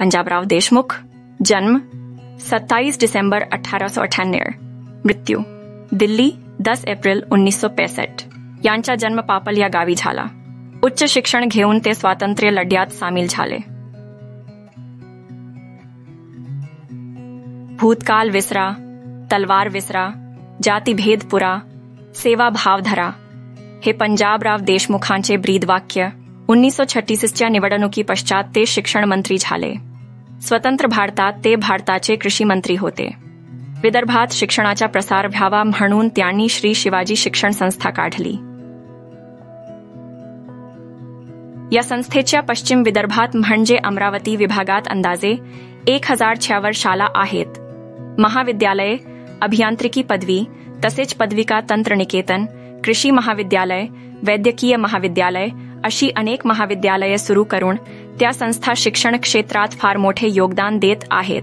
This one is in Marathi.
पंजाबराव देशमुख, जन्म 27 डिसेंबर 1898, मृत्यू दिल्ली 10 एप्रिल 1965. यांचा जन्म पापल या गावी झाला. उच्च शिक्षण घेऊन ते स्वातंत्र्य लढ्यात सामील झाले. भूतकाल विसरा, तलवार विसरा, जातीभेद पुरा, सेवा भाव धरा, हे पंजाबराव देशमुखांचे ब्रीदवाक्य. 1936च्या निवडणुकी पश्चात ते शिक्षण मंत्री झाले. स्वतंत्र भारतात ते भारताचे कृषी मंत्री होते. विदर्भात शिक्षणाचा प्रसार व्हावा म्हणून त्यांनी श्री शिवाजी शिक्षण संस्था काढली. या संस्थेच्या पश्चिम विदर्भात म्हणजे अमरावती विभागात अंदाजे 1046 शाळा आहेत. महाविद्यालय, अभियांत्रिकी पदवी तसेच पदविका तंत्रनिकेतन, कृषी महाविद्यालय, वैद्यकीय महाविद्यालय अशी अनेक महाविद्यालये सुरू करून त्या संस्था शिक्षण क्षेत्रात फार मोठे योगदान देत आहेत.